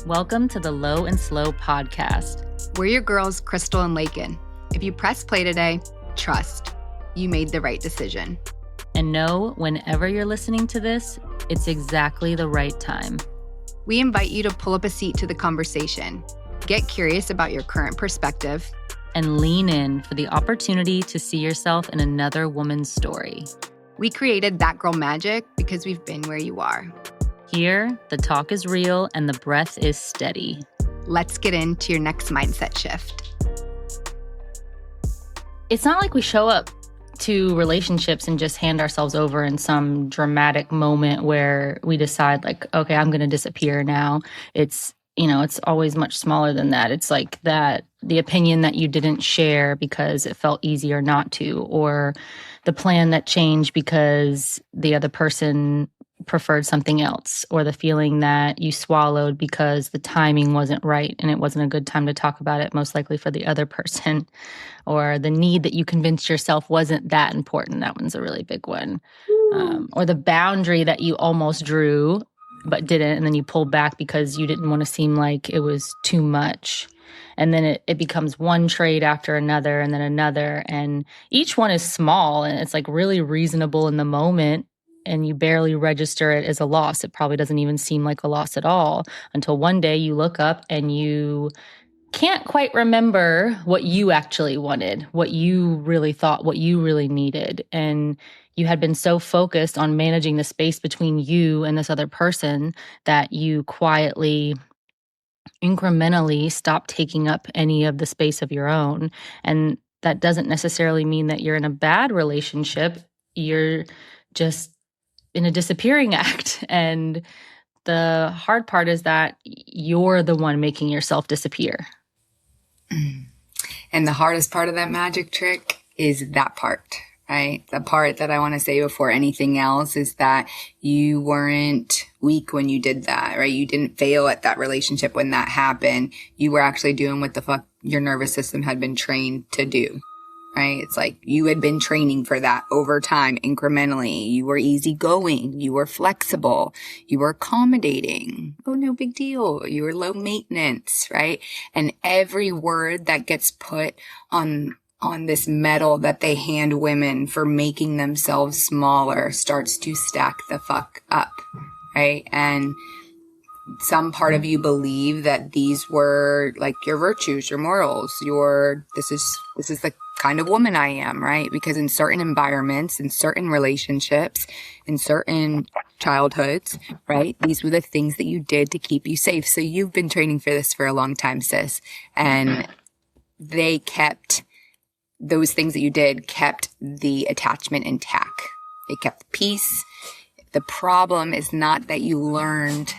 Welcome to the Low and Slow podcast. We're your girls, Crystal and Lakin. If you press play today, trust, you made the right decision. And know whenever you're listening to this, it's exactly the right time. We invite you to pull up a seat to the conversation, get curious about your current perspective, and lean in for the opportunity to see yourself in another woman's story. We created That Girl Magic because we've been where you are. Here, the talk is real and the breath is steady. Let's get into your next mindset shift. It's not like we show up to relationships and just hand ourselves over in some dramatic moment where we decide like, okay, I'm going to disappear now. It's always much smaller than that. It's like that the opinion that you didn't share because it felt easier not to, or the plan that changed because the other person preferred something else, or the feeling that you swallowed because the timing wasn't right and it wasn't a good time to talk about it, most likely for the other person, or the need that you convinced yourself wasn't that important. That one's a really big one. Or the boundary that you almost drew but didn't, and then you pulled back because you didn't want to seem like it was too much. And then it becomes one trade after another and then another. And each one is small and it's like really reasonable in the moment. And you barely register it as a loss. It probably doesn't even seem like a loss at all until one day you look up and you can't quite remember what you actually wanted, what you really thought, what you really needed. And you had been so focused on managing the space between you and this other person that you quietly, incrementally stopped taking up any of the space of your own. And that doesn't necessarily mean that you're in a bad relationship. You're just in a disappearing act. And the hard part is that you're the one making yourself disappear. And the hardest part of that magic trick is that part, right? The part that I want to say before anything else is that you weren't weak when you did that, right? You didn't fail at that relationship when that happened. You were actually doing what the fuck your nervous system had been trained to do. Right? It's like you had been training for that over time, incrementally. You were easygoing. You were flexible. You were accommodating. Oh, no big deal. You were low maintenance, right? And every word that gets put on this medal that they hand women for making themselves smaller starts to stack the fuck up, right? And some part of you believe that these were like your virtues, your morals, this is the kind of woman I am, right? Because in certain environments, in certain relationships, in certain childhoods, right? These were the things that you did to keep you safe. So you've been training for this for a long time, sis. And those things that you did kept the attachment intact. They kept the peace. The problem is not that you learned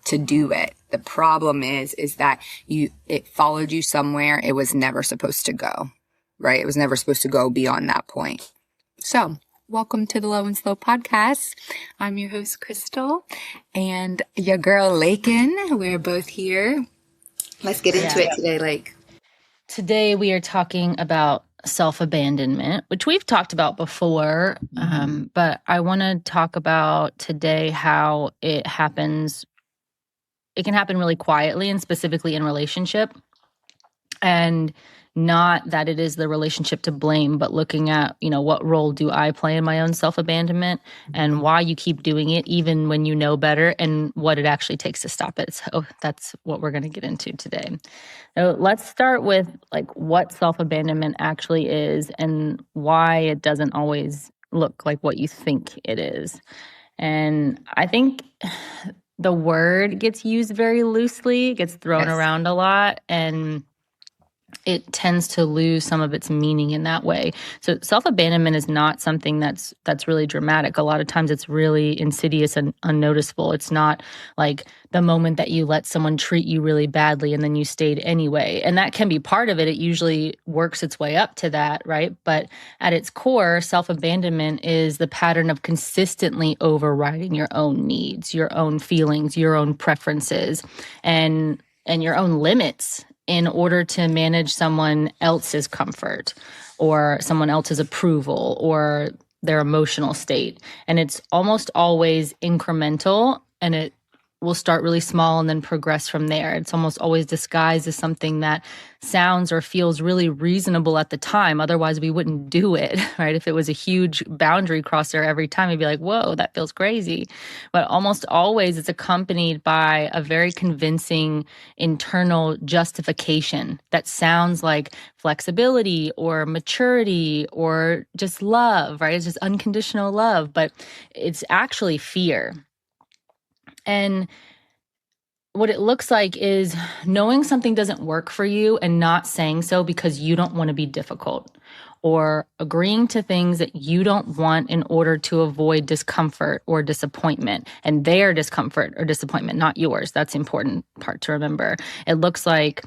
to do it. The problem is that it followed you somewhere it was never supposed to go, right? It was never supposed to go beyond that point. So welcome to the Low and Slow podcast. I'm your host, Crystal, and your girl, Lakin. We're both here. Let's get into it today, Lake. Today we are talking about self-abandonment, which we've talked about before, but I want to talk about today how it happens. It can happen really quietly and specifically in relationship, and not that it is the relationship to blame, but looking at, what role do I play in my own self-abandonment and why you keep doing it even when you know better, and what it actually takes to stop it. So that's what we're going to get into today. So let's start with what self-abandonment actually is and why it doesn't always look like what you think it is. And I think the word gets used very loosely, it gets thrown around a lot, and it tends to lose some of its meaning in that way. So self-abandonment is not something that's really dramatic. A lot of times it's really insidious and unnoticeable. It's not like the moment that you let someone treat you really badly and then you stayed anyway. And that can be part of it. It usually works its way up to that, right? But at its core, self-abandonment is the pattern of consistently overriding your own needs, your own feelings, your own preferences, and your own limits in order to manage someone else's comfort or someone else's approval or their emotional state. And it's almost always incremental, and it will start really small and then progress from there. It's almost always disguised as something that sounds or feels really reasonable at the time. Otherwise, we wouldn't do it, right? If it was a huge boundary crosser every time, we'd be like, whoa, that feels crazy. But almost always it's accompanied by a very convincing internal justification that sounds like flexibility or maturity or just love, right? It's just unconditional love, but it's actually fear. And what it looks like is knowing something doesn't work for you and not saying so because you don't want to be difficult, or agreeing to things that you don't want in order to avoid discomfort or disappointment, and their discomfort or disappointment, not yours. That's the important part to remember. It looks like,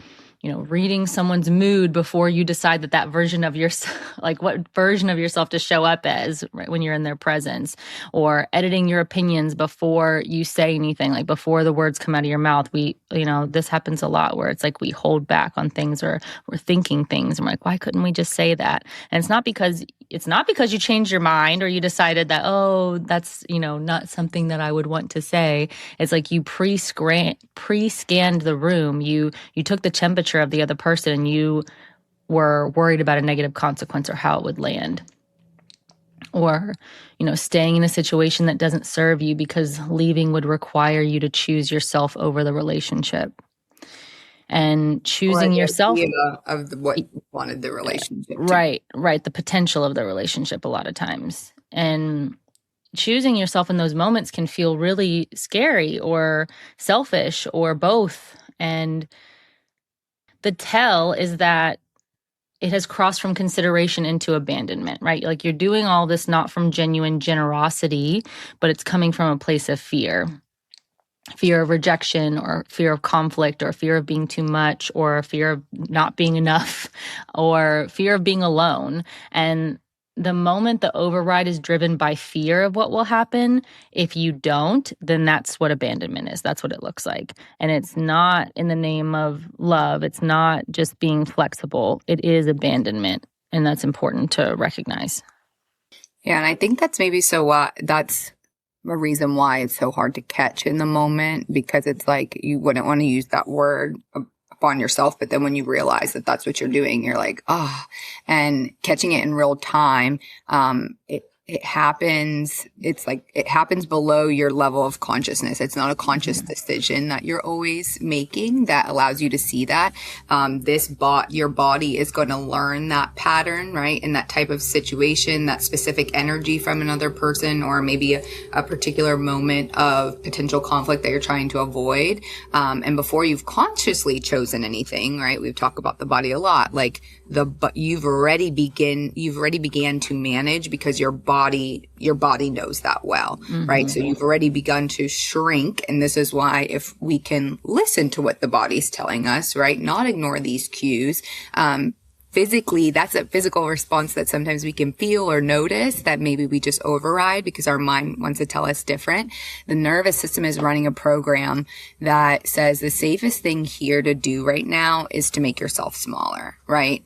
reading someone's mood before you decide that version of yourself, like what version of yourself to show up as, right, when you're in their presence, or editing your opinions before you say anything, like before the words come out of your mouth. This happens a lot where it's like we hold back on things, or we're thinking things and we're like, why couldn't we just say that? And it's not because you changed your mind or you decided that, oh, that's, not something that I would want to say. It's like you pre-scanned the room. You took the temperature of the other person and you were worried about a negative consequence or how it would land. Or, staying in a situation that doesn't serve you because leaving would require you to choose yourself over the relationship. And choosing yourself of what you wanted the relationship to. Right. The potential of the relationship a lot of times. And choosing yourself in those moments can feel really scary or selfish or both. And the tell is that it has crossed from consideration into abandonment, right? Like you're doing all this not from genuine generosity, but it's coming from a place of fear. Fear of rejection, or fear of conflict, or fear of being too much, or fear of not being enough, or fear of being alone. And the moment the override is driven by fear of what will happen if you don't, then that's what abandonment is. That's what it looks like. And it's not in the name of love. It's not just being flexible. It is abandonment. And that's important to recognize. Yeah, and I think that's maybe that's a reason why it's so hard to catch in the moment, because it's like you wouldn't want to use that word upon yourself, but then when you realize that that's what you're doing, you're like, and catching it in real time, it happens. It's like it happens below your level of consciousness. It's not a conscious decision that you're always making that allows you to see that. Your body is going to learn that pattern, right? In that type of situation, that specific energy from another person, or maybe a particular moment of potential conflict that you're trying to avoid. And before you've consciously chosen anything, right? We've talked about the body a lot, like you've already began to manage, because your body knows that well, right? So you've already begun to shrink. And this is why, if we can listen to what the body's telling us, right? Not ignore these cues. Physically, that's a physical response that sometimes we can feel or notice that maybe we just override because our mind wants to tell us different. The nervous system is running a program that says the safest thing here to do right now is to make yourself smaller, right?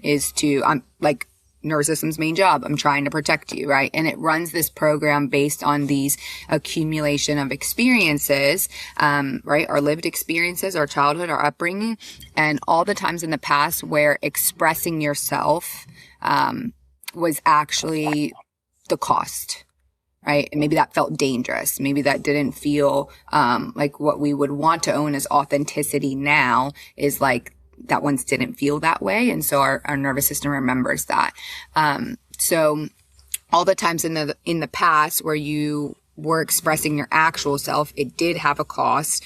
Nervous system's main job. I'm trying to protect you, right? And it runs this program based on these accumulation of experiences, right? Our lived experiences, our childhood, our upbringing, and all the times in the past where expressing yourself, was actually the cost, right? And maybe that felt dangerous. Maybe that didn't feel, like what we would want to own as authenticity now is like, that once didn't feel that way. And so our nervous system remembers that. So all the times in the past where you were expressing your actual self, it did have a cost,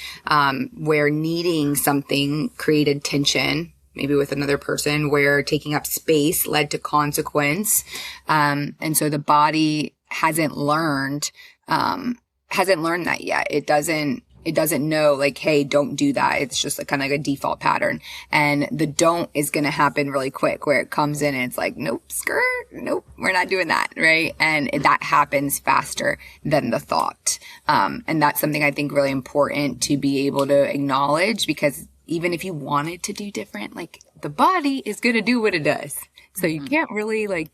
where needing something created tension, maybe with another person, where taking up space led to consequence. And so the body hasn't learned that yet. It doesn't know, like, hey, don't do that. It's just kind of like a default pattern. And the don't is going to happen really quick, where it comes in and it's like, nope, nope, we're not doing that, right? And that happens faster than the thought. And that's something I think really important to be able to acknowledge, because even if you wanted to do different, like, the body is going to do what it does. So you can't really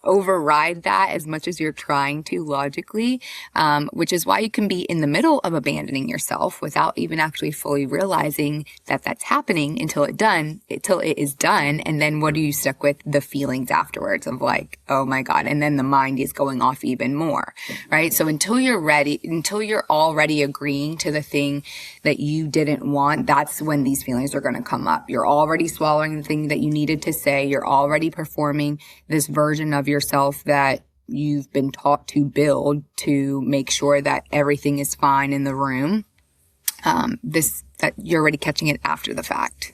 override that as much as you're trying to logically, which is why you can be in the middle of abandoning yourself without even actually fully realizing that that's happening until it is done. And then what are you stuck with? The feelings afterwards of like, oh my God. And then the mind is going off even more, right? So until you're already agreeing to the thing that you didn't want, that's when these feelings are going to come up. You're already swallowing the thing that you needed to say. You're already performing this version of yourself that you've been taught to build to make sure that everything is fine in the room. That you're already catching it after the fact.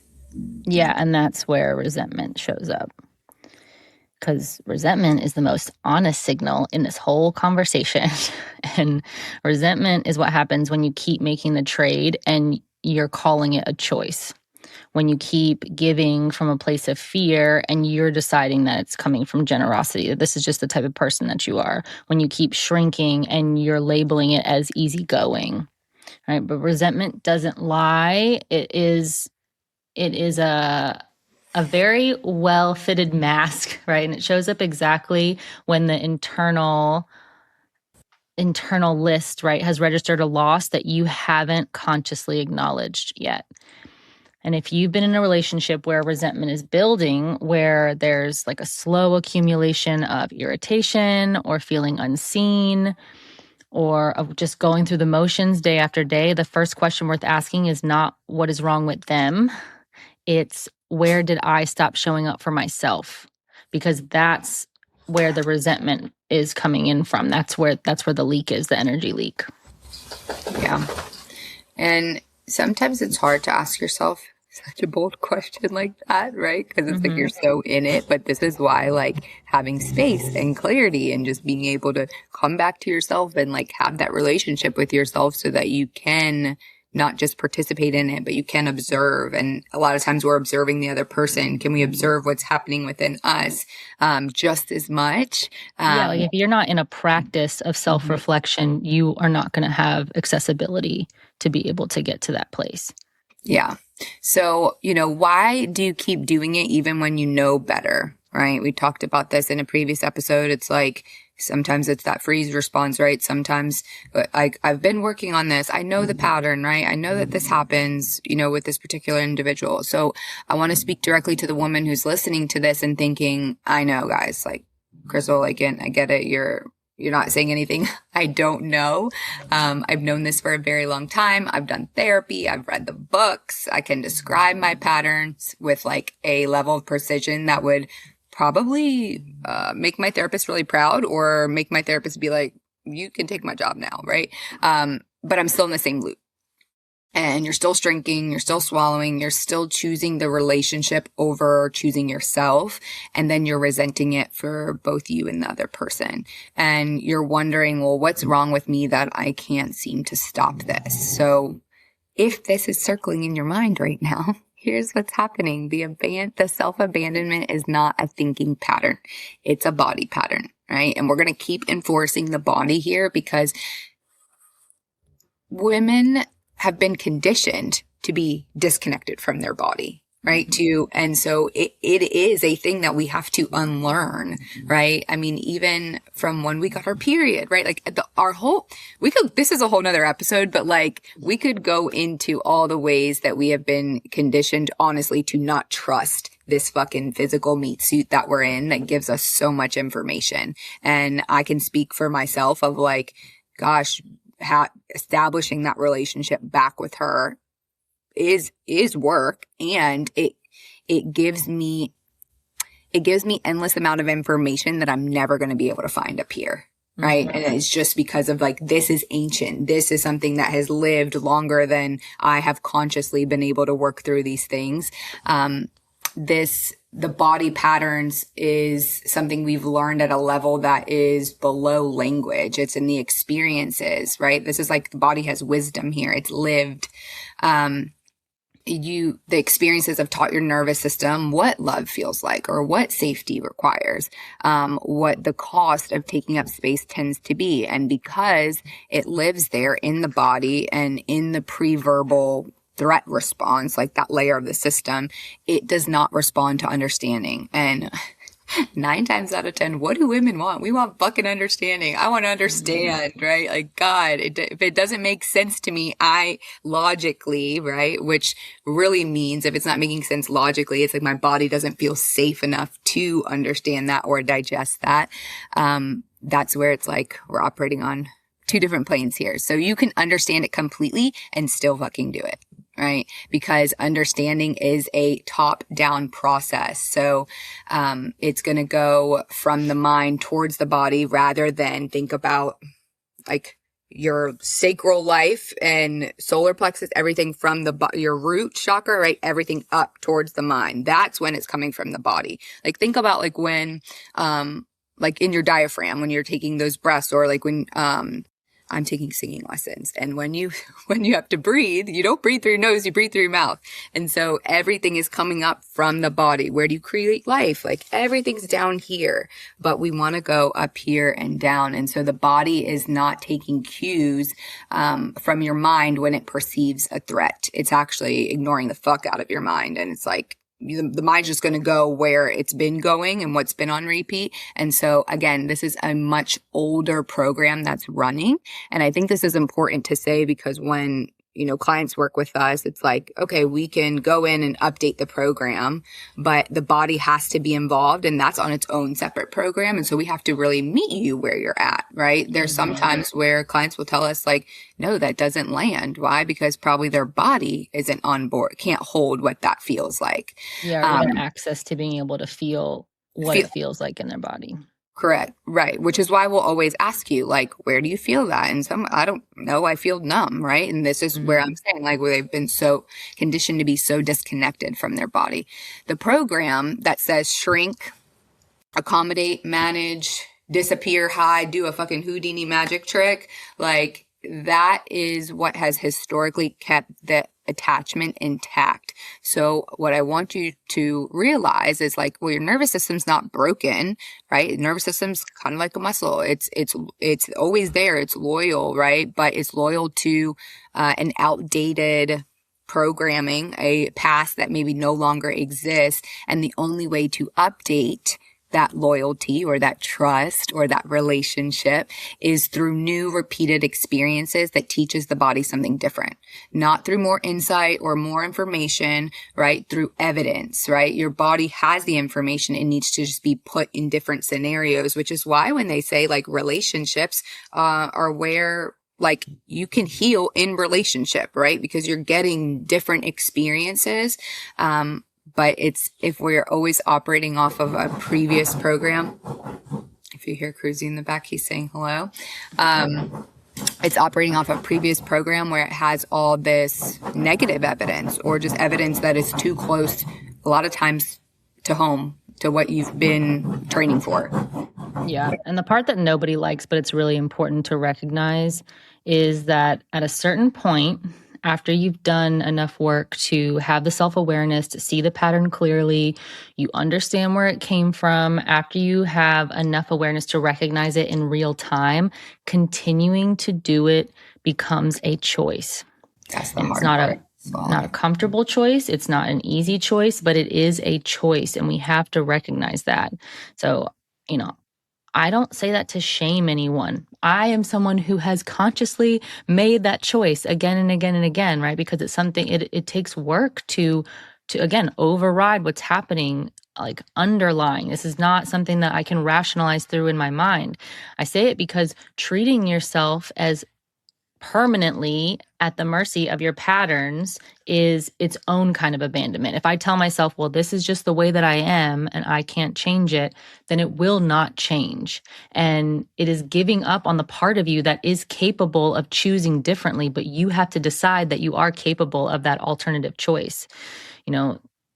Yeah. And that's where resentment shows up. Because resentment is the most honest signal in this whole conversation. And resentment is what happens when you keep making the trade and you're calling it a choice. When you keep giving from a place of fear and you're deciding that it's coming from generosity, that this is just the type of person that you are. When you keep shrinking and you're labeling it as easygoing, right? But resentment doesn't lie. It is a very well-fitted mask, right? And it shows up exactly when the internal list, right, has registered a loss that you haven't consciously acknowledged yet. And if you've been in a relationship where resentment is building, where there's like a slow accumulation of irritation or feeling unseen or of just going through the motions day after day, the first question worth asking is not what is wrong with them. It's where did I stop showing up for myself? Because that's where the resentment is coming in from. That's where the leak is, the energy leak. Yeah. And sometimes it's hard to ask yourself such a bold question like that, right? Because it's like you're so in it. But this is why like having space and clarity and just being able to come back to yourself and like have that relationship with yourself so that you can not just participate in it, but you can observe. And a lot of times we're observing the other person. Can we observe what's happening within us just as much? Yeah, like if you're not in a practice of self-reflection, you are not going to have accessibility to be able to get to that place. Yeah. So, why do you keep doing it even when you know better, right? We talked about this in a previous episode. It's like, sometimes it's that freeze response, right? Sometimes I've been working on this. I know the pattern, right? I know that this happens, with this particular individual. So I want to speak directly to the woman who's listening to this and thinking, I know, guys, like Crystal, like, I get it. You're not saying anything I don't know. I've known this for a very long time. I've done therapy. I've read the books. I can describe my patterns with like a level of precision that would probably make my therapist really proud or make my therapist be like, you can take my job now, right? But I'm still in the same loop. And you're still shrinking, you're still swallowing, you're still choosing the relationship over choosing yourself. And then you're resenting it for both you and the other person. And you're wondering, well, what's wrong with me that I can't seem to stop this? So if this is circling in your mind right now, here's what's happening. The self-abandonment is not a thinking pattern. It's a body pattern, right? And we're going to keep enforcing the body here because women have been conditioned to be disconnected from their body, right? And so it is a thing that we have to unlearn, right? I mean, even from when we got our period, right? Like this is a whole nother episode, but like we could go into all the ways that we have been conditioned, honestly, to not trust this fucking physical meat suit that we're in that gives us so much information. And I can speak for myself of like, gosh, establishing that relationship back with her is work, and it gives me endless amount of information that I'm never going to be able to find up here, right? Mm-hmm. And it's just because of like, this is ancient. This is something that has lived longer than I have consciously been able to work through these things. The body patterns is something we've learned at a level that is below language. It's in the experiences, right? This is like the body has wisdom here. It's lived. The experiences have taught your nervous system what love feels like or what safety requires, what the cost of taking up space tends to be. And because it lives there in the body and in the pre-verbal threat response, like that layer of the system, it does not respond to understanding. And 9 times out of 10, what do women want? We want fucking understanding. I want to understand, right? Like, God, if it doesn't make sense to me, I logically, right? Which really means if it's not making sense logically, it's like my body doesn't feel safe enough to understand that or digest that. That's where it's like we're operating on two different planes here. So you can understand it completely and still fucking do it. Right? Because understanding is a top-down process. So, it's going to go from the mind towards the body rather than think about like your sacral life and solar plexus, everything from your root chakra, right? Everything up towards the mind. That's when it's coming from the body. Like think about like when, like in your diaphragm, when you're taking those breaths or like when, I'm taking singing lessons. And when you have to breathe, you don't breathe through your nose, you breathe through your mouth. And so everything is coming up from the body. Where do you create life? Like everything's down here, but we want to go up here and down. And so the body is not taking cues, from your mind when it perceives a threat. It's actually ignoring the fuck out of your mind. And it's like, the mind's just going to go where it's been going and what's been on repeat. And so again, this is a much older program that's running. And I think this is important to say because when, clients work with us, it's like, okay, we can go in and update the program, but the body has to be involved and that's on its own separate program. And so we have to really meet you where you're at, right? There's some times where clients will tell us like, no, that doesn't land. Why? Because probably their body isn't on board, can't hold what that feels like. Yeah, or even access to being able to feel what it feels like in their body. Correct. Right. Which is why we'll always ask you, like, where do you feel that? And I don't know, I feel numb, right? And this is where I'm saying, like, where they've been so conditioned to be so disconnected from their body. The program that says shrink, accommodate, manage, disappear, hide, do a fucking Houdini magic trick, like, that is what has historically kept the attachment intact. So what I want you to realize is like, well, your nervous system's not broken, right? Nervous system's kind of like a muscle. It's always there. It's loyal, right? But it's loyal to, an outdated programming, a past that maybe no longer exists. And the only way to update that loyalty or that trust or that relationship is through new repeated experiences that teaches the body something different, not through more insight or more information, right? Through evidence, right? Your body has the information. It needs to just be put in different scenarios, which is why when they say like relationships, are where like you can heal in relationship, right? Because you're getting different experiences. But if we're always operating off of a previous program, if you hear Cruzy in the back, he's saying hello. It's operating off a previous program where it has all this negative evidence or just evidence that is too close a lot of times to home, to what you've been training for. Yeah. And the part that nobody likes, but it's really important to recognize is that at a certain point, after you've done enough work to have the self-awareness, to see the pattern clearly, you understand where it came from, after you have enough awareness to recognize it in real time, continuing to do it becomes a choice. That's the hard It's not part. not a comfortable choice. It's not an easy choice, but it is a choice, and we have to recognize that. So, I don't say that to shame anyone. I am someone who has consciously made that choice again and again and again, right? Because it's something, it takes work to again, override what's happening, like underlying. This is not something that I can rationalize through in my mind. I say it because treating yourself as permanently at the mercy of your patterns is its own kind of abandonment. If I tell myself, well, this is just the way that I am and I can't change it, then it will not change. And it is giving up on the part of you that is capable of choosing differently, but you have to decide that you are capable of that alternative choice.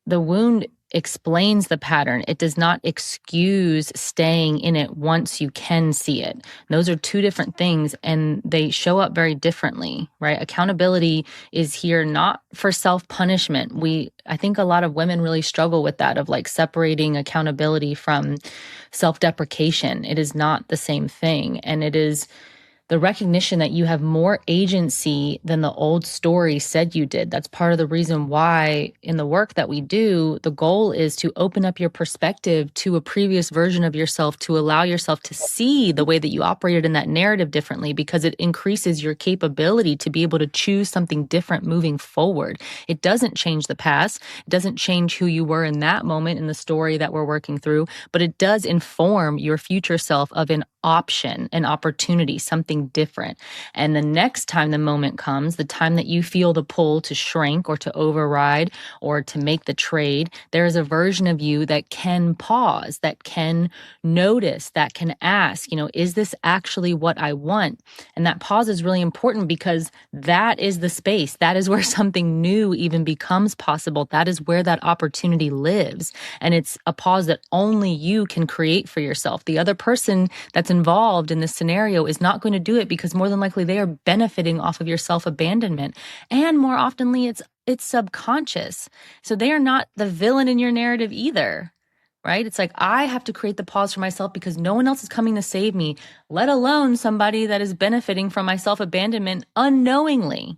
The wound explains the pattern. It does not excuse staying in it once you can see it. Those are two different things, and they show up very differently, right? Accountability is here not for self-punishment. I think a lot of women really struggle with that, of like separating accountability from self-deprecation. It is not the same thing. And it is the recognition that you have more agency than the old story said you did. That's part of the reason why in the work that we do, the goal is to open up your perspective to a previous version of yourself, to allow yourself to see the way that you operated in that narrative differently, because it increases your capability to be able to choose something different moving forward. It doesn't change the past. It doesn't change who you were in that moment in the story that we're working through, but it does inform your future self of an option, an opportunity, something different. And the next time the moment comes, the time that you feel the pull to shrink or to override or to make the trade, there is a version of you that can pause, that can notice, that can ask, is this actually what I want? And that pause is really important because that is the space. That is where something new even becomes possible. That is where that opportunity lives. And it's a pause that only you can create for yourself. The other person that's involved in this scenario is not going to do it because more than likely they are benefiting off of your self-abandonment. And more oftenly, it's subconscious. So they are not the villain in your narrative either, right? It's like, I have to create the pause for myself because no one else is coming to save me, let alone somebody that is benefiting from my self-abandonment unknowingly.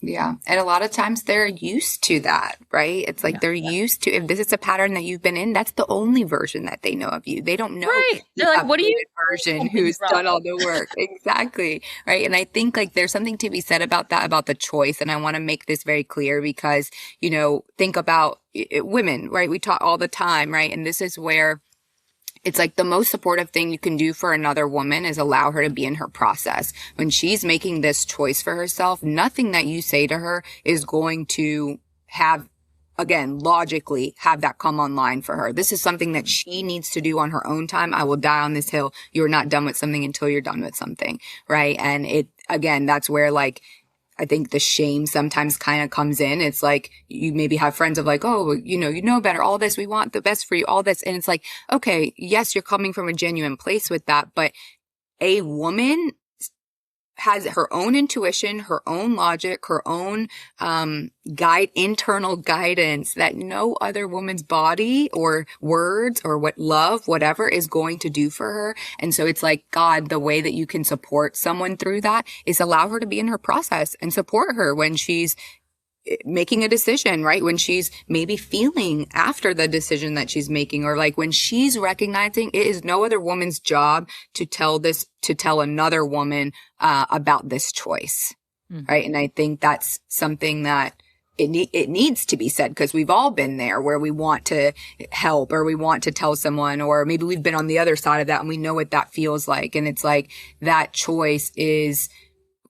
Yeah. And a lot of times they're used to that, right? It's like they're used to, if this is a pattern that you've been in, that's the only version that they know of you. They don't know Right. They're like, what are you version who's done all the work. Exactly. Right. And I think like there's something to be said about that, about the choice. And I want to make this very clear because, think about women, right? We talk all the time, right? And this is where it's like the most supportive thing you can do for another woman is allow her to be in her process. When she's making this choice for herself, nothing that you say to her is going to have, again, logically have that come online for her. This is something that she needs to do on her own time. I will die on this hill. You're not done with something until you're done with something. Right. And again, that's where like, I think the shame sometimes kind of comes in. It's like you maybe have friends of like, oh, you know better, all this, we want the best for you, all this. And it's like, okay, yes, you're coming from a genuine place with that. But a woman has her own intuition, her own logic, her own internal guidance that no other woman's body or words or whatever is going to do for her. And so it's like, God, the way that you can support someone through that is allow her to be in her process and support her when she's making a decision, right? When she's maybe feeling after the decision that she's making, or like when she's recognizing it is no other woman's job to tell another woman, about this choice. Mm-hmm. Right. And I think that's something that it needs to be said because we've all been there where we want to help or we want to tell someone, or maybe we've been on the other side of that and we know what that feels like. And it's like that choice is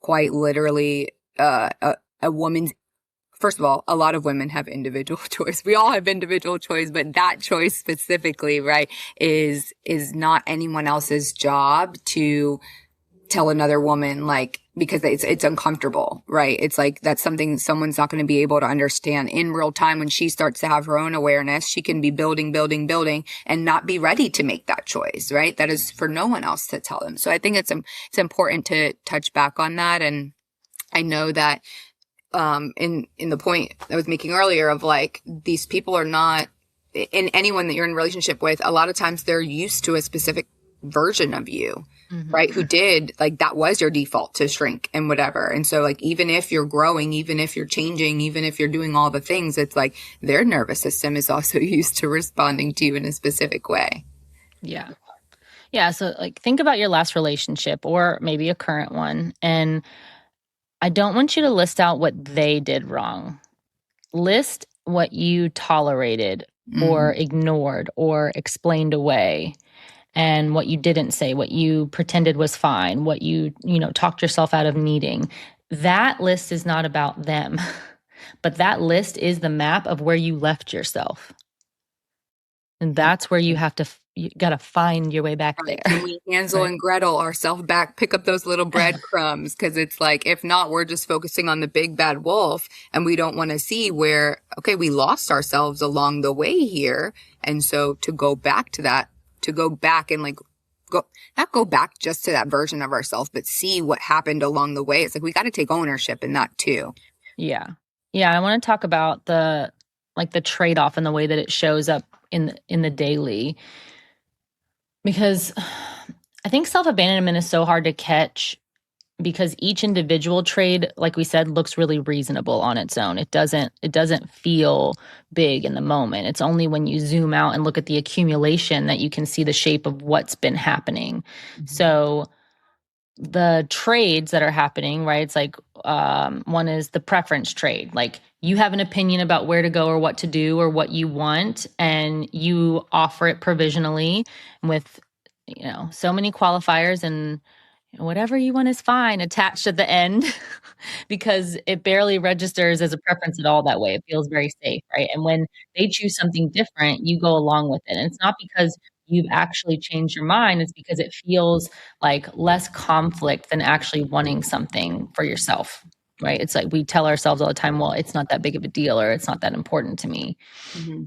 quite literally, a woman's. First of all, a lot of women have individual choice. We all have individual choice, but that choice specifically, right, is not anyone else's job to tell another woman, like, because it's uncomfortable, right? It's like that's something someone's not going to be able to understand in real time. When she starts to have her own awareness, she can be building and not be ready to make that choice, right? That is for no one else to tell them. So I think it's important to touch back on that. And I know that in the point I was making earlier of like, these people are not, in anyone that you're in a relationship with, a lot of times they're used to a specific version of you, mm-hmm. right? Who did, like, that was your default to shrink and whatever. And so like, even if you're growing, even if you're changing, even if you're doing all the things, it's like their nervous system is also used to responding to you in a specific way. Yeah. Yeah. So like, think about your last relationship or maybe a current one, and I don't want you to list out what they did wrong. List what you tolerated or ignored or explained away, and what you didn't say, what you pretended was fine, what you talked yourself out of needing. That list is not about them, but that list is the map of where you left yourself. And that's where you got to find your way back there. Can we Hansel and Gretel ourselves back, pick up those little breadcrumbs? Because it's like, if not, we're just focusing on the big bad wolf, and we don't want to see where, okay, we lost ourselves along the way here. And so to go back to that, to go back and like, not go back just to that version of ourselves, but see what happened along the way. It's like, we got to take ownership in that too. Yeah. Yeah. I want to talk about the trade-off and the way that it shows up in the daily, because I think self-abandonment is so hard to catch because each individual trade, like we said, looks really reasonable on its own. It doesn't feel big in the moment. It's only when you zoom out and look at the accumulation that you can see the shape of what's been happening. So the trades that are happening, right? It's like one is the preference trade. Like you have an opinion about where to go or what to do or what you want, and you offer it provisionally with, so many qualifiers, and whatever you want is fine attached at the end because it barely registers as a preference at all that way. It feels very safe, right? And when they choose something different, you go along with it. And it's not because you've actually changed your mind, it's because it feels like less conflict than actually wanting something for yourself, right? It's like we tell ourselves all the time, well, it's not that big of a deal or it's not that important to me. Mm-hmm.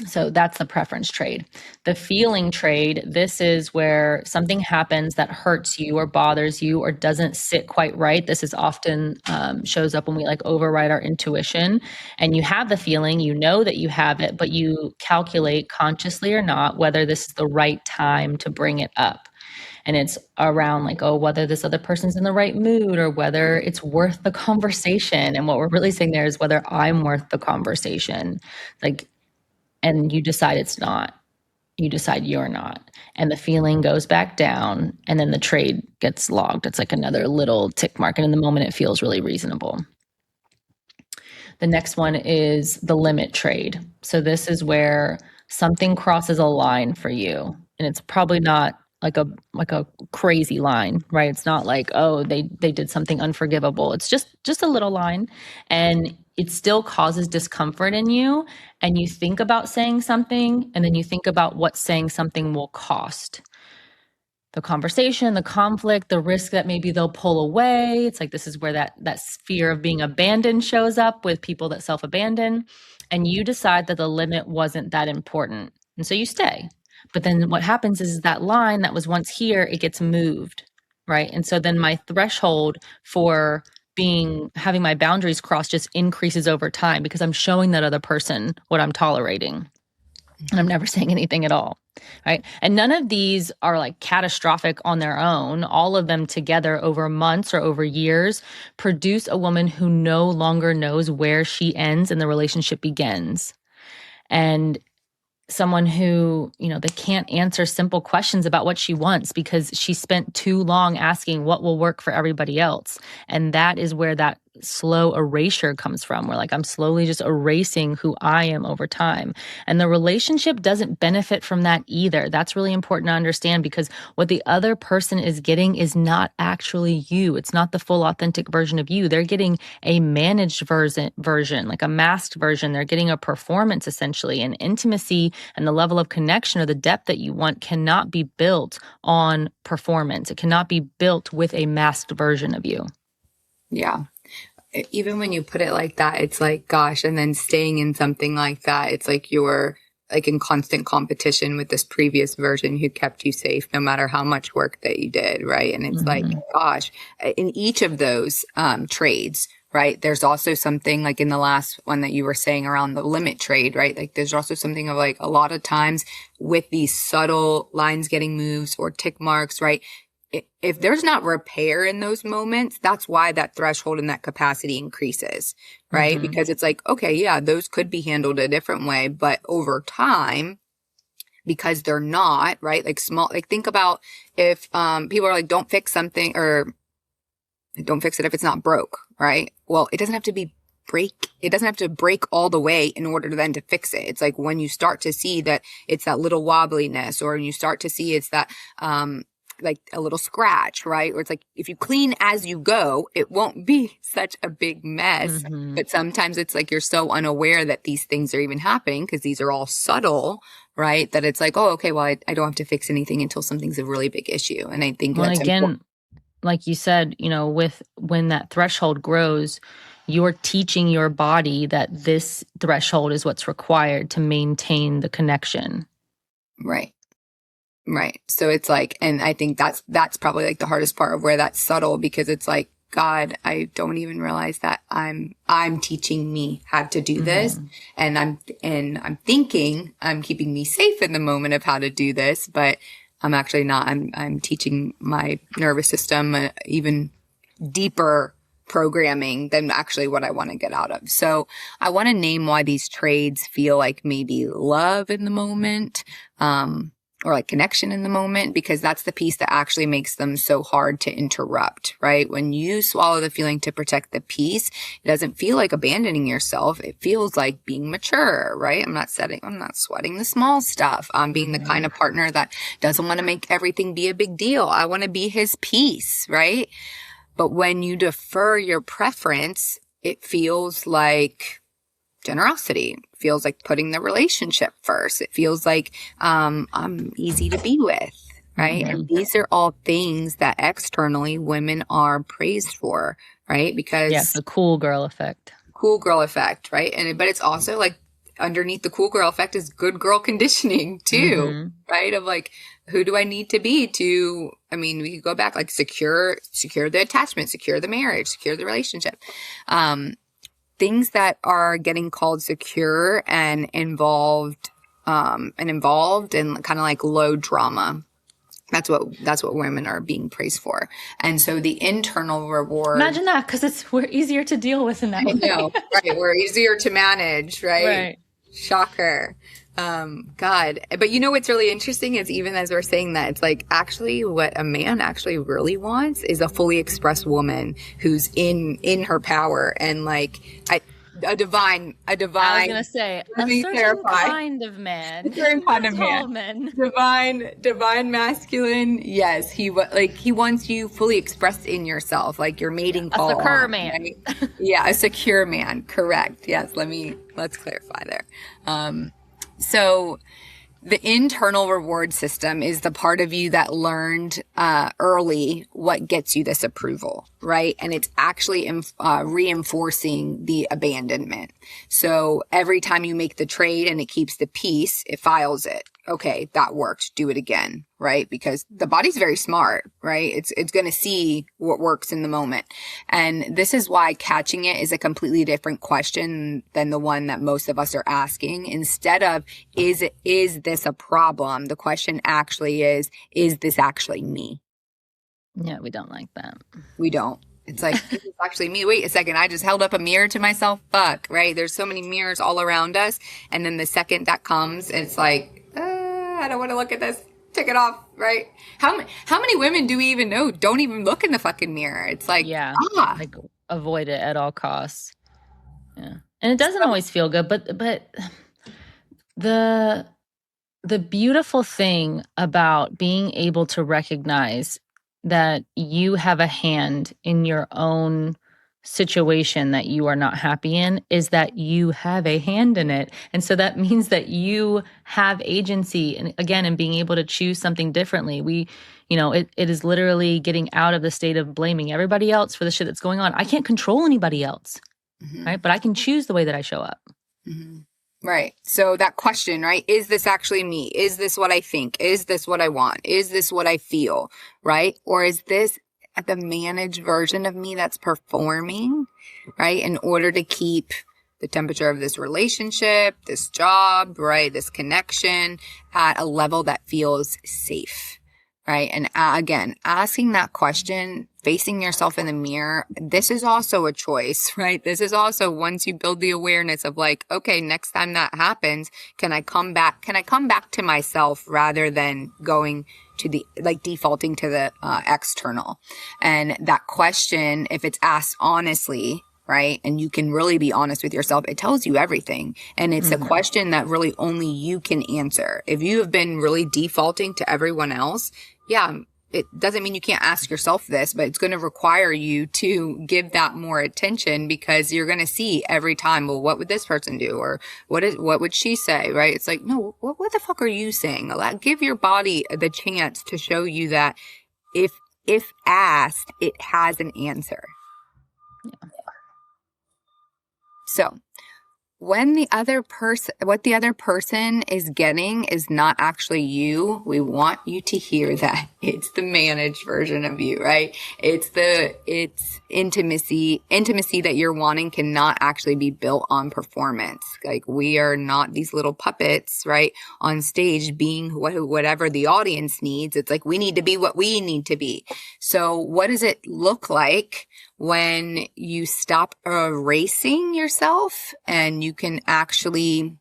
So that's the preference trade. The feeling trade, this is where something happens that hurts you or bothers you or doesn't sit quite right. This is often shows up when we like override our intuition, and you have the feeling, you know that you have it, but you calculate consciously or not whether this is the right time to bring it up. And it's around like, oh, whether this other person's in the right mood or whether it's worth the conversation. And what we're really saying there is whether I'm worth the conversation. Like, and you decide it's not. You decide you're not. And the feeling goes back down, and then the trade gets logged. It's like another little tick mark. And in the moment, it feels really reasonable. The next one is the limit trade. So this is where something crosses a line for you. And it's probably not like a crazy line, right? It's not like, oh, they did something unforgivable. It's just a little line, and it still causes discomfort in you. And you think about saying something, and then you think about what saying something will cost. The conversation, the conflict, the risk that maybe they'll pull away. It's like this is where that fear of being abandoned shows up with people that self-abandon. And you decide that the limit wasn't that important. And so you stay. But then what happens is that line that was once here, it gets moved, right? And so then my threshold for having my boundaries crossed just increases over time because I'm showing that other person what I'm tolerating. And I'm never saying anything at all, right? And none of these are like catastrophic on their own. All of them together over months or over years produce a woman who no longer knows where she ends and the relationship begins. And someone who, they can't answer simple questions about what she wants because she spent too long asking what will work for everybody else. And that is where that slow erasure comes from, where like I'm slowly just erasing who I am over time. And the relationship doesn't benefit from that either. That's really important to understand because what the other person is getting is not actually you. It's not the full authentic version of you. They're getting a managed version, like a masked version. They're getting a performance essentially. And intimacy and the level of connection or the depth that you want cannot be built on performance. It cannot be built with a masked version of you. Yeah. Even when you put it like that, it's like, gosh, and then staying in something like that, it's like you're like in constant competition with this previous version who kept you safe no matter how much work that you did, right? And it's like, gosh, in each of those trades, right, there's also something like in the last one that you were saying around the limit trade, right? Like there's also something of like a lot of times with these subtle lines getting moves or tick marks, right? If there's not repair in those moments, that's why that threshold and that capacity increases, right? Because it's like, okay, yeah, those could be handled a different way, but over time, because they're not, right? Like think about if people are like, don't fix something or don't fix it if it's not broke, right? Well, it doesn't have to break all the way in order to then to fix it. It's like when you start to see that it's that little wobbliness, or you start to see it's that like a little scratch, right? Or it's like if you clean as you go, it won't be such a big mess. But sometimes it's like you're so unaware that these things are even happening because these are all subtle, right? That it's like, oh, okay, well, I don't have to fix anything until something's a really big issue. And I think that's important. Like you said, when that threshold grows, you're teaching your body that this threshold is what's required to maintain the connection. Right. Right. So it's like, and I think that's probably like the hardest part of where that's subtle, because it's like, God, I don't even realize that I'm teaching me how to do this. And I'm thinking I'm keeping me safe in the moment of how to do this, but I'm actually not. I'm teaching my nervous system, even deeper programming than actually what I want to get out of. So I want to name why these trades feel like maybe love in the moment, or like connection in the moment, because that's the piece that actually makes them so hard to interrupt, right? When you swallow the feeling to protect the peace, it doesn't feel like abandoning yourself. It feels like being mature, right? I'm not sweating the small stuff. I'm being the kind of partner that doesn't want to make everything be a big deal. I want to be his peace, right? But when you defer your preference, it feels like generosity. It feels like putting the relationship first. It feels like I'm easy to be with, right? And these are all things that externally women are praised for, right? Because the cool girl effect. Cool girl effect, right? But it's also like underneath the cool girl effect is good girl conditioning too, right? Of like, who do I need to be to, I mean, we could go back, like secure the attachment, secure the marriage, secure the relationship. Things that are getting called secure and involved and kind of like low drama. That's what women are being praised for. And so the internal reward. Imagine that, because we're easier to deal with in that way. I know, right? We're easier to manage, right? Right. Shocker. God. But you know what's really interesting is even as we're saying that, it's like actually what a man actually really wants is a fully expressed woman who's in her power and like a divine. I was gonna say a certain kind of man. A certain kind of man. Divine masculine. Yes, he wants you fully expressed in yourself, like your mating call. A secure man. Right? Yeah, a secure man. Correct. Yes. Let's clarify there. So the internal reward system is the part of you that learned early what gets you this approval, right? And it's actually reinforcing the abandonment. So every time you make the trade and it keeps the peace, it files it. Okay, that worked. Do it again, right? Because the body's very smart, right? It's going to see what works in the moment. And this is why catching it is a completely different question than the one that most of us are asking. Instead of, is this a problem? The question actually is this actually me? Yeah, we don't like that. We don't. It's like, this is actually me. Wait a second. I just held up a mirror to myself. Fuck, right? There's so many mirrors all around us. And then the second that comes, it's like, I don't want to look at this. Take it off, right? How many women do we even know don't even look in the fucking mirror? It's like, like avoid it at all costs. Yeah. And it doesn't always feel good, but the beautiful thing about being able to recognize that you have a hand in your own situation that you are not happy in is that you have a hand in it. And so that means that you have agency, and again, in being able to choose something differently. It is literally getting out of the state of blaming everybody else for the shit that's going on. I can't control anybody else, right? But I can choose the way that I show up. Right. So that question, right? Is this actually me? Is this what I think? Is this what I want? Is this what I feel? Right? Or is this the managed version of me that's performing, right? In order to keep the temperature of this relationship, this job, right? This connection at a level that feels safe, right? And again, asking that question, facing yourself in the mirror, this is also a choice, right? This is also, once you build the awareness of like, okay, next time that happens, can I come back to myself rather than going to the, like, defaulting to the external. And that question, if it's asked honestly, right? And you can really be honest with yourself, it tells you everything. And it's a question that really only you can answer. If you have been really defaulting to everyone else, it doesn't mean you can't ask yourself this, but it's going to require you to give that more attention, because you're going to see every time, well, what would this person do? Or what would she say? Right? It's like, no, what the fuck are you saying? Give your body the chance to show you that if asked, it has an answer. Yeah. So when what the other person is getting is not actually you, we want you to hear that it's the managed version of you, right? It's intimacy that you're wanting cannot actually be built on performance. Like, we are not these little puppets, right? On stage being whatever the audience needs. It's like, we need to be what we need to be. So what does it look like when you stop erasing yourself and you can actually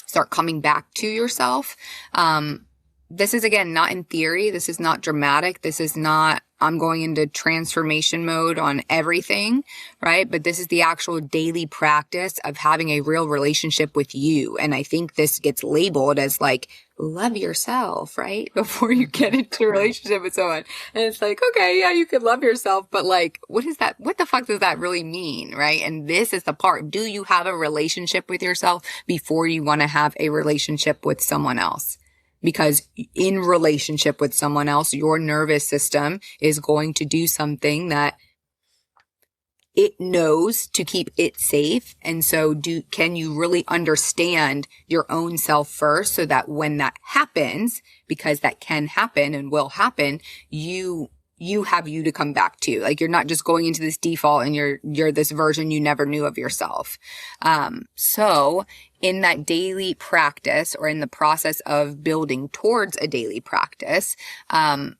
start coming back to yourself? This is, again, not in theory. This is not dramatic. This is not, I'm going into transformation mode on everything, right? But this is the actual daily practice of having a real relationship with you. And I think this gets labeled as like, love yourself, right? Before you get into a relationship with someone. And it's like, okay, yeah, you could love yourself, but like, what is that? What the fuck does that really mean, right? And this is the part. Do you have a relationship with yourself before you want to have a relationship with someone else? Because in relationship with someone else, your nervous system is going to do something that it knows to keep it safe. And so can you really understand your own self first, so that when that happens, because that can happen and will happen, you have you to come back to. Like, you're not just going into this default and you're this version you never knew of yourself. So in that daily practice, or in the process of building towards a daily practice, can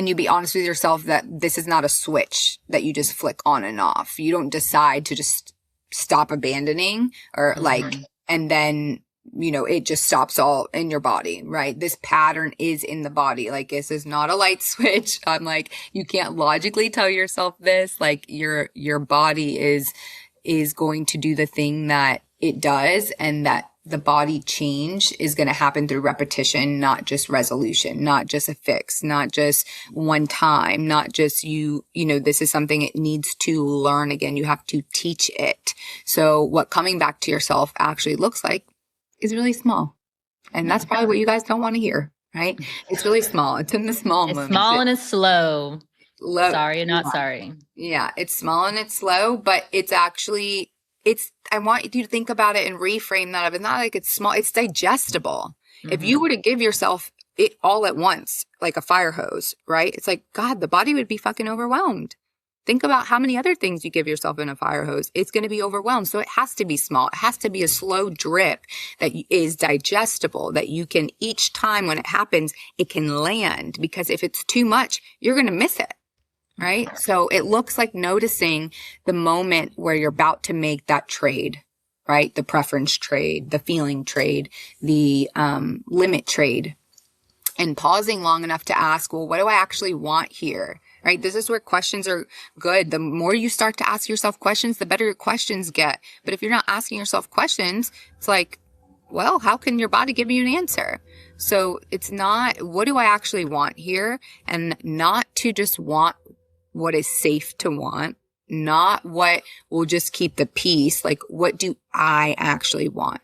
you be honest with yourself that this is not a switch that you just flick on and off? You don't decide to just stop abandoning or like, and then, it just stops all in your body, right? This pattern is in the body. Like, this is not a light switch. I'm like, you can't logically tell yourself this. Like, your body is going to do the thing that it does, and that the body change is going to happen through repetition, not just resolution, not just a fix, not just one time, not just this is something it needs to learn again. You have to teach it. So what coming back to yourself actually looks like is really small. And that's probably what you guys don't want to hear, right? It's really small. It's in the small moments. It's small and it's slow. Sorry, not sorry. Yeah, it's small and it's slow, but it's actually, I want you to think about it and reframe that. It's not like it's small, it's digestible. Mm-hmm. If you were to give yourself it all at once, like a fire hose, right? It's like, God, the body would be fucking overwhelmed. Think about how many other things you give yourself in a fire hose. It's going to be overwhelmed. So it has to be small. It has to be a slow drip that is digestible, that you can, each time when it happens, it can land. Because if it's too much, you're going to miss it. Right? So it looks like noticing the moment where you're about to make that trade, right? The preference trade, the feeling trade, the limit trade, and pausing long enough to ask, well, what do I actually want here? Right? This is where questions are good. The more you start to ask yourself questions, the better your questions get. But if you're not asking yourself questions, it's like, well, how can your body give you an answer? So it's not, what do I actually want here? And not to just want what is safe to want, not what will just keep the peace. Like, what do I actually want?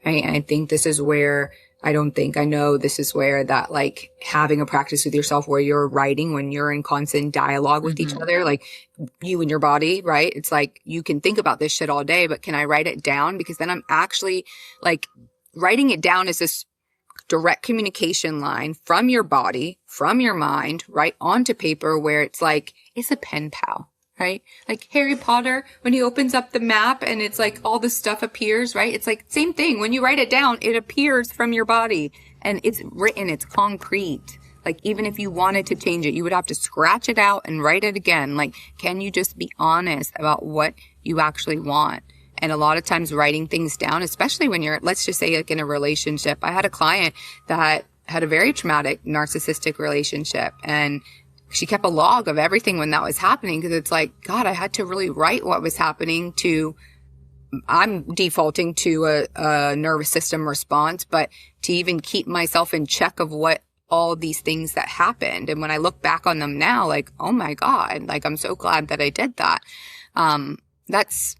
Right? And I think this is where, I know this is where that, like, having a practice with yourself where you're writing, when you're in constant dialogue with each other, like you and your body, right? It's like, you can think about this shit all day, but can I write it down? Because then I'm actually, like, writing it down is this direct communication line from your body, from your mind, right onto paper, where it's like, it's a pen pal. Right? Like Harry Potter, when he opens up the map and it's like all the stuff appears, right? It's like same thing. When you write it down, it appears from your body and it's written, it's concrete. Like, even if you wanted to change it, you would have to scratch it out and write it again. Like, can you just be honest about what you actually want? And a lot of times writing things down, especially when you're, let's just say, like, in a relationship. I had a client that had a very traumatic narcissistic relationship, and she kept a log of everything when that was happening, because it's like, God, I had to really write what was happening to, I'm defaulting to a nervous system response, but to even keep myself in check of what all these things that happened. And when I look back on them now, like, oh my God, like, I'm so glad that I did that. That's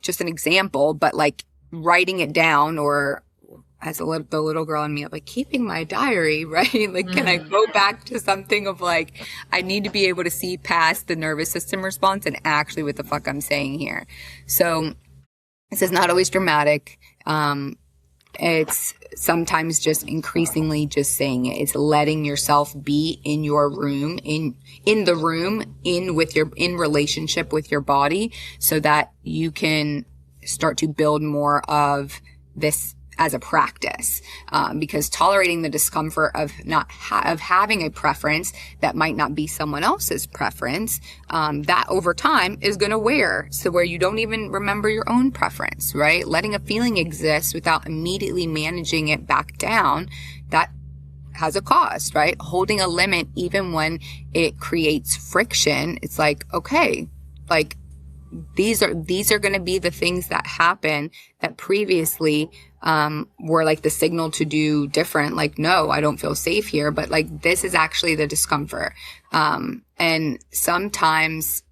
just an example, but like writing it down, or as the little girl in me, I'm like, keeping my diary, right? Like, can I go back to something of like, I need to be able to see past the nervous system response and actually what the fuck I'm saying here. So This is not always dramatic. It's sometimes just increasingly just saying it. It's letting yourself be in your room, in the room, in relationship with your body, so that you can start to build more of this as a practice, because tolerating the discomfort of of having a preference that might not be someone else's preference, that over time is going to wear, so where you don't even remember your own preference, right? Letting a feeling exist without immediately managing it back down, that has a cost, right? Holding a limit, even when it creates friction, it's like, okay, like these are going to be the things that happen that previously were like the signal to do different. Like, no, I don't feel safe here, but like this is actually the discomfort. And sometimes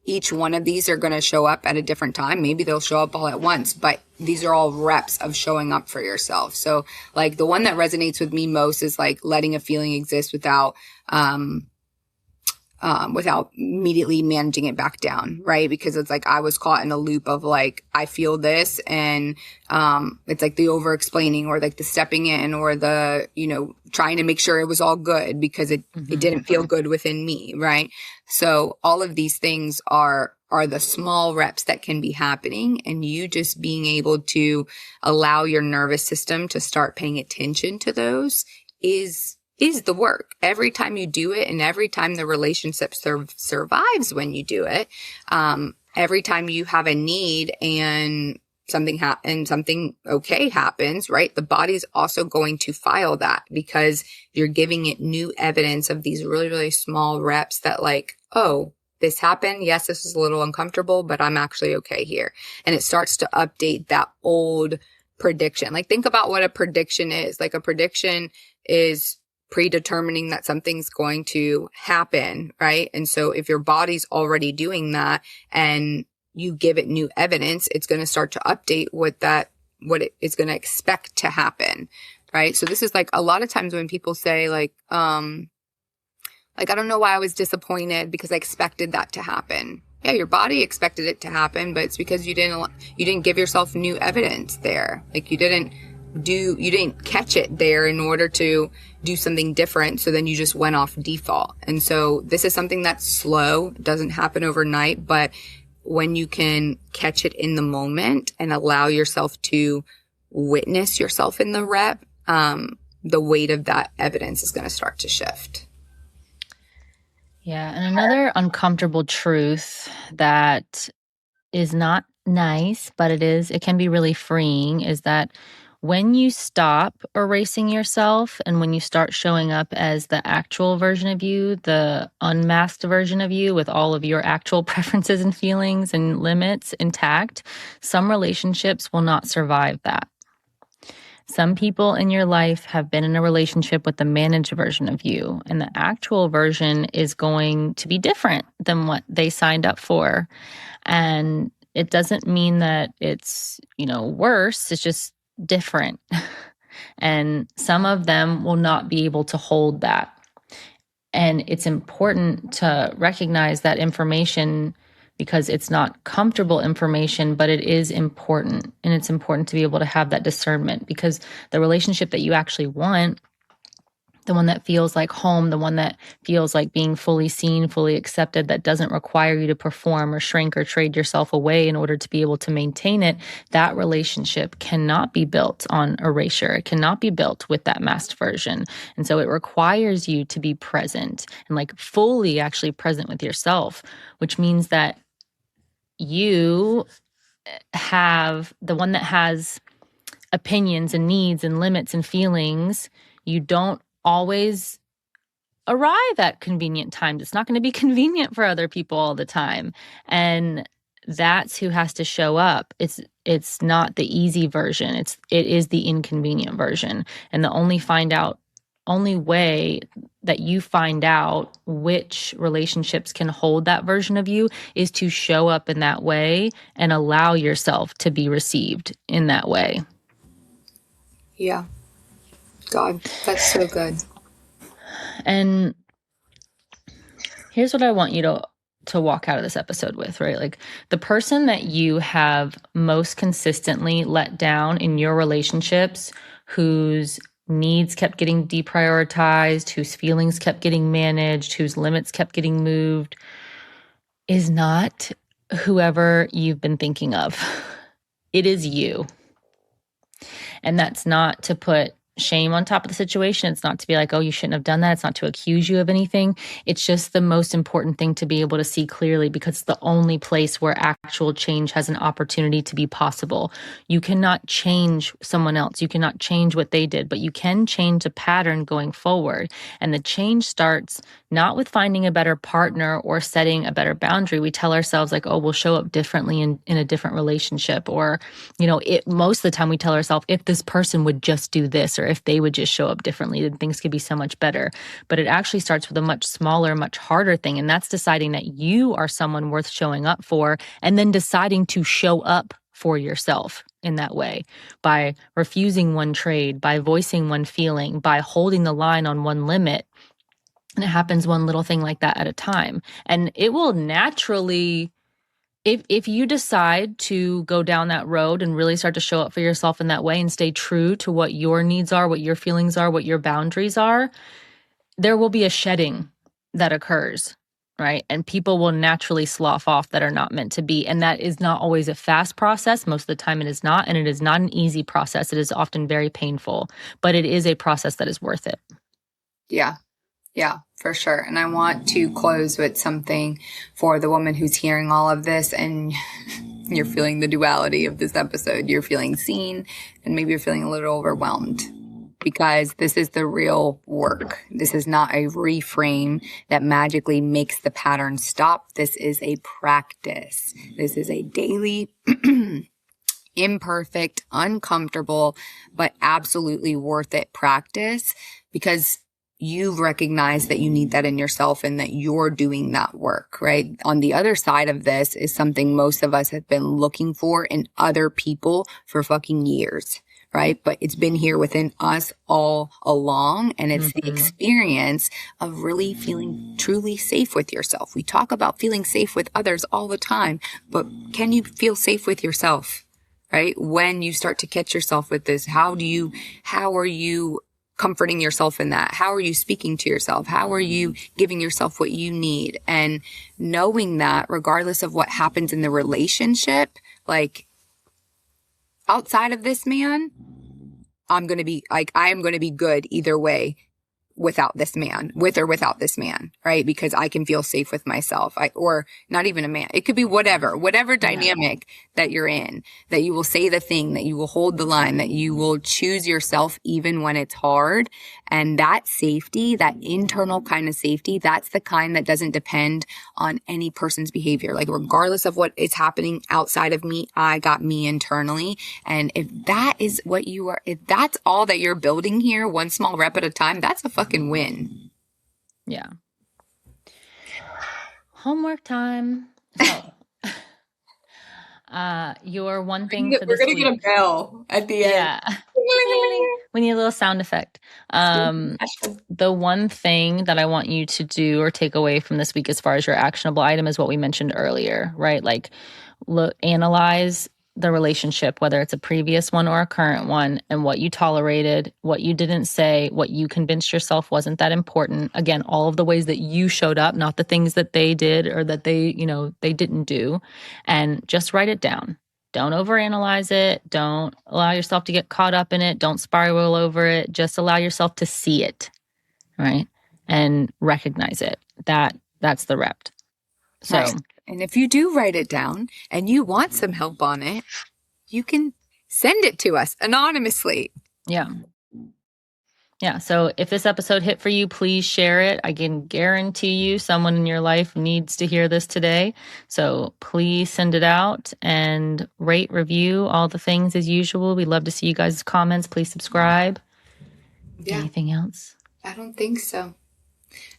each one of these are going to show up at a different time. Maybe they'll show up all at once, but these are all reps of showing up for yourself. So like the one that resonates with me most is like letting a feeling exist without immediately managing it back down, right? Because it's like I was caught in a loop of like, I feel this, and it's like the over explaining, or like the stepping in, or the, trying to make sure it was all good because it didn't feel good within me, right? So all of these things are the small reps that can be happening, and you just being able to allow your nervous system to start paying attention to those is the work. Every time you do it, and every time the relationship survives when you do it, every time you have a need and something okay happens, right? The body's also going to file that, because you're giving it new evidence of these really, really small reps that like, oh, this happened. Yes, this is a little uncomfortable, but I'm actually okay here. And it starts to update that old prediction. Like, think about what a prediction is. Like, a prediction is predetermining that something's going to happen, right? And so if your body's already doing that and you give it new evidence, it's going to start to update what it is going to expect to happen, right? So this is like a lot of times when people say like I don't know why I was disappointed because I expected that to happen. Yeah, your body expected it to happen, but it's because you didn't give yourself new evidence there. Like you didn't catch it there in order to do something different. So then you just went off default. And so this is something that's slow. It doesn't happen overnight, but when you can catch it in the moment and allow yourself to witness yourself in the rep, the weight of that evidence is going to start to shift. Yeah. And another uncomfortable truth that is not nice, but it can be really freeing, is that when you stop erasing yourself and when you start showing up as the actual version of you, the unmasked version of you with all of your actual preferences and feelings and limits intact, some relationships will not survive that. Some people in your life have been in a relationship with the managed version of you, and the actual version is going to be different than what they signed up for. And it doesn't mean that it's, worse. It's just different. And some of them will not be able to hold that. And it's important to recognize that information, because it's not comfortable information, but it is important. And it's important to be able to have that discernment, because the relationship that you actually want, the one that feels like home, the one that feels like being fully seen, fully accepted, that doesn't require you to perform or shrink or trade yourself away in order to be able to maintain it, that relationship cannot be built on erasure. It cannot be built with that masked version. And so it requires you to be present and like fully actually present with yourself, which means that you have the one that has opinions and needs and limits and feelings. You don't always arrive at convenient times. It's not going to be convenient for other people all the time. And that's who has to show up. It's not the easy version. It is the inconvenient version. And the only way that you find out which relationships can hold that version of you is to show up in that way and allow yourself to be received in that way. Yeah. God, that's so good. And here's what I want you to to walk out of this episode with, right? Like the person that you have most consistently let down in your relationships, whose needs kept getting deprioritized, whose feelings kept getting managed, whose limits kept getting moved, is not whoever you've been thinking of. It is you. And that's not to put shame on top of the situation. It's not to be like, oh, you shouldn't have done that. It's not to accuse you of anything. It's just the most important thing to be able to see clearly, because it's the only place where actual change has an opportunity to be possible. You cannot change someone else. You cannot change what they did, but you can change a pattern going forward. And the change starts not with finding a better partner or setting a better boundary. We tell ourselves like, oh, we'll show up differently in a different relationship. Or, most of the time we tell ourselves, if this person would just do this, or if they would just show up differently, then things could be so much better. But it actually starts with a much smaller, much harder thing. And that's deciding that you are someone worth showing up for, and then deciding to show up for yourself in that way, by refusing one trade, by voicing one feeling, by holding the line on one limit. And it happens one little thing like that at a time. And it will naturally, if you decide to go down that road and really start to show up for yourself in that way and stay true to what your needs are, what your feelings are, what your boundaries are, there will be a shedding that occurs, right? And people will naturally slough off that are not meant to be. And that is not always a fast process. Most of the time it is not. And it is not an easy process. It is often very painful, but it is a process that is worth it. Yeah. Yeah, for sure. And I want to close with something for the woman who's hearing all of this and you're feeling the duality of this episode. You're feeling seen and maybe you're feeling a little overwhelmed, because this is the real work. This is not a reframe that magically makes the pattern stop. This is a practice. This is a daily imperfect, uncomfortable, but absolutely worth it practice, because you've recognized that you need that in yourself and that you're doing that work, right? On the other side of this is something most of us have been looking for in other people for fucking years, right? But it's been here within us all along. And it's the experience of really feeling truly safe with yourself. We talk about feeling safe with others all the time, but can you feel safe with yourself, right? When you start to catch yourself with this, how are you comforting yourself in that? How are you speaking to yourself? How are you giving yourself what you need? And knowing that regardless of what happens in the relationship, like outside of this man, I am going to be good either way, without this man, with or without this man, right? Because I can feel safe with myself, or not even a man. It could be whatever dynamic that you're in, that you will say the thing, that you will hold the line, that you will choose yourself even when it's hard. And that safety, that internal kind of safety, that's the kind that doesn't depend on any person's behavior. Like regardless of what is happening outside of me, I got me internally. And if that is what you are, if that's all that you're building here, one small rep at a time, that's a fucking win. Yeah. Homework time. So, your one thing for this we're gonna week. get a bell at the end. Yeah. We need a little sound effect. The one thing that I want you to do or take away from this week as far as your actionable item is what we mentioned earlier, right? Like analyze the relationship, whether it's a previous one or a current one, and what you tolerated, what you didn't say, what you convinced yourself wasn't that important. Again, all of the ways that you showed up, not the things that they did or that they didn't do. And just write it down. Don't overanalyze it. Don't allow yourself to get caught up in it. Don't spiral over it. Just allow yourself to see it, right? And recognize it. That's the rep. So, right. And if you do write it down and you want some help on it, you can send it to us anonymously. Yeah. Yeah. So if this episode hit for you, please share it. I can guarantee you someone in your life needs to hear this today. So please send it out and rate, review, all the things as usual. We'd love to see you guys' comments. Please subscribe. Yeah. Anything else? I don't think so.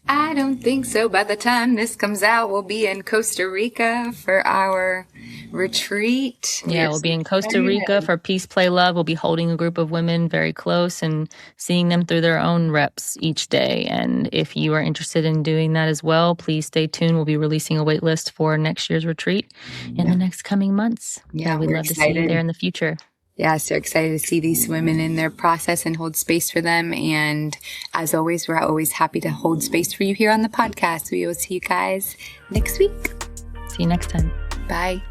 I don't think so. By the time this comes out, we'll be in Costa Rica for our retreat. Yeah, we'll be in Costa Rica for Peace, Play, Love. We'll be holding a group of women very close and seeing them through their own reps each day. And if you are interested in doing that as well, please stay tuned. We'll be releasing a wait list for next year's retreat in the next coming months. Yeah, we'd we're love to see you excited. there in the future. Yeah, so excited to see these women in their process and hold space for them. And as always, we're always happy to hold space for you here on the podcast. We will see you guys next week. See you next time. Bye.